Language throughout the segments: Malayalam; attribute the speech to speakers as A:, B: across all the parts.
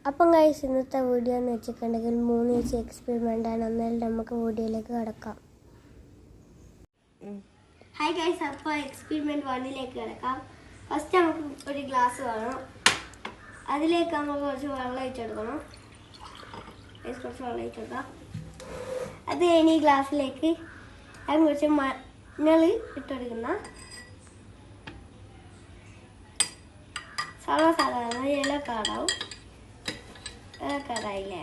A: അപ്പം ഗൈസ് ഇന്നത്തെ വീഡിയോ എന്ന് വെച്ചിട്ടുണ്ടെങ്കിൽ 3 എക്സ്പെരിമെൻ്റ് ആണ്. എന്നാലും നമുക്ക് വീഡിയോയിലേക്ക് കിടക്കാം. ഹായ് ഗൈസ്, അപ്പോൾ എക്സ്പെരിമെൻറ്റ് 1ലേക്ക് കിടക്കാം. ഫസ്റ്റ് നമുക്ക് ഒരു ഗ്ലാസ് വേണം. അതിലേക്ക് നമുക്ക് കുറച്ച് വെള്ളം ഒഴിച്ചെടുക്കണം. കുറച്ച് വെള്ളം ഒഴിച്ചെടുക്കാം. അത് കഴിഞ്ഞ് ഈ ഗ്ലാസ്സിലേക്ക് അതിന് കുറച്ച് മഞ്ഞൾ ഇട്ടെടുക്കുന്ന സാധാരണ യെല്ലോ കളറാവും. കളറായില്ലേ?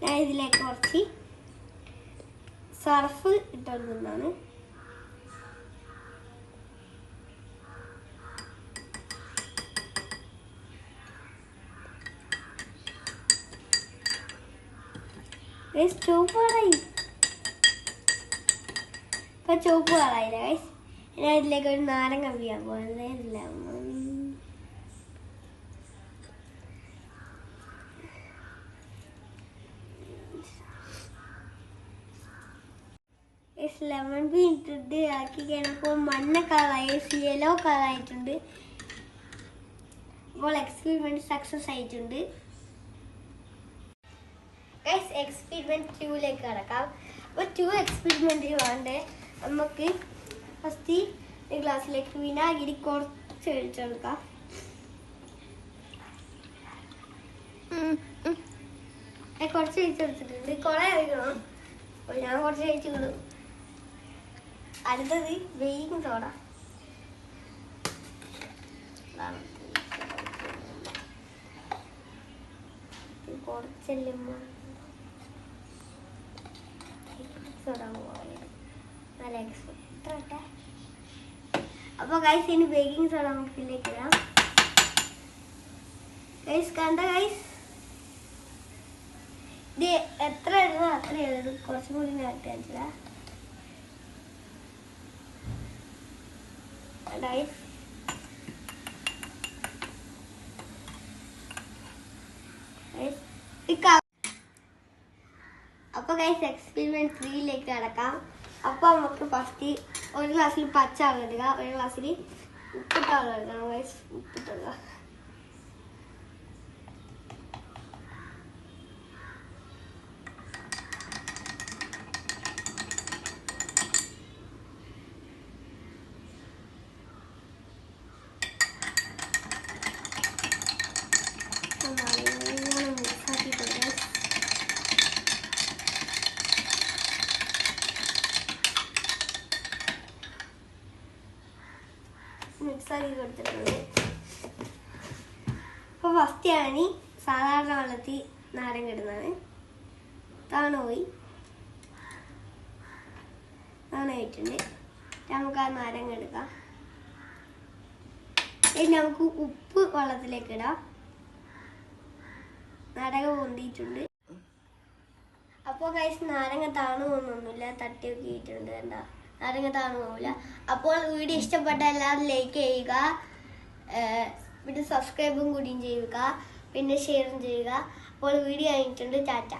A: ഞാൻ ഇതിലേക്ക് കുറച്ച് സർഫ് ഇട്ടെടുക്കുന്നതാണ്. ചുവപ്പ് കളറായി. ഇപ്പം ചുവപ്പ് കളറായില്ല ഗൈസ്. ഞാൻ ഇതിലേക്ക് ഒരു നാരങ്ങ വീഴാൻ പോകുന്നില്ല. ലെമൺ ബീൻ ഇട്ടിട്ട് ആക്കി കഴിഞ്ഞപ്പോൾ മഞ്ഞ കളറായി, യെല്ലോ കളറായിട്ടുണ്ട്. അപ്പോൾ എക്സ്പെരിമെന്റ് സക്സസ് ആയിട്ടുണ്ട്. എക്സ്പെരിമെന്റ് 2ലേക്ക് കടക്കാം. അപ്പോൾ 2 എക്സ്പെരിമെന്റ് വേണ്ടേ നമുക്ക്. ഫസ്റ്റ് ഈ ഗ്ലാസ്സിലേക്ക് വിനാഗിരി കുറച്ച് ഒഴിച്ചെടുക്കാം. കുറച്ച് ഒഴിച്ചെടുത്തിട്ടുണ്ട്. കുറെ ഒഴിക്കണം. അപ്പോൾ ഞാൻ കുറച്ച് ഒഴിച്ചിടും. അടുത്തത് ബേക്കിംഗ് സോഡ. കുറച്ചെല്ലാം നല്ല എക്സ്ട്രാ. അപ്പോൾ ഗൈസ് ഇനി ബേക്കിംഗ് സോഡ നമുക്ക് ഇതിലേക്ക് ഇടാം. ഗൈസ് കണ്ട ഗൈസ്, ഇത് എത്ര ഇടുന്നോ അത്ര ഇടും. കുറച്ചും കൂടി നേരത്തെ അടിച്ചില്ല. അപ്പോൾ ഗൈസ് എക്സ്പെരിമെന്റ് 3ലേക്ക് കടക്കാം. അപ്പോൾ നമുക്ക് ഫസ്റ്റ് ഒരു ഗ്ലാസ്സിൽ പച്ച വെള്ളം ഇടുക, ഒരു ഗ്ലാസ്സിൽ ഉപ്പിട്ട വെള്ളം എടുക്കണം. ഗൈസ് ഉപ്പിട്ടുക. മിക്സാക്കി കൊടുത്തിട്ടുണ്ട്. അപ്പോൾ ഫസ്റ്റ് ഞാൻ സാധാരണ വെള്ളത്തിൽ നാരങ്ങ ഇടുന്നതാണ്. താണായിട്ടുണ്ട്. നമുക്ക് ആ നാരങ്ങ എടുക്കാം. ഇനി നമുക്ക് ഉപ്പ് വെള്ളത്തിലേക്ക് ഇടാം. നാരങ്ങ പൊന്തിയിട്ടുണ്ട്. അപ്പോൾ ഗൈസ് നാരങ്ങ താണു പോകുന്നൊന്നുമില്ല, തട്ടി നോക്കിയിട്ടുണ്ട്. എന്താ നാരങ്ങ താണു പോകില്ല. അപ്പോൾ വീഡിയോ ഇഷ്ടപ്പെട്ട എല്ലാവരും ലൈക്ക് ചെയ്യുക, പിന്നെ സബ്സ്ക്രൈബും കൂടിയും ചെയ്യുക, പിന്നെ ഷെയറും ചെയ്യുക. അപ്പോൾ വീഡിയോ കഴിഞ്ഞിട്ടുണ്ട്. ടാറ്റ.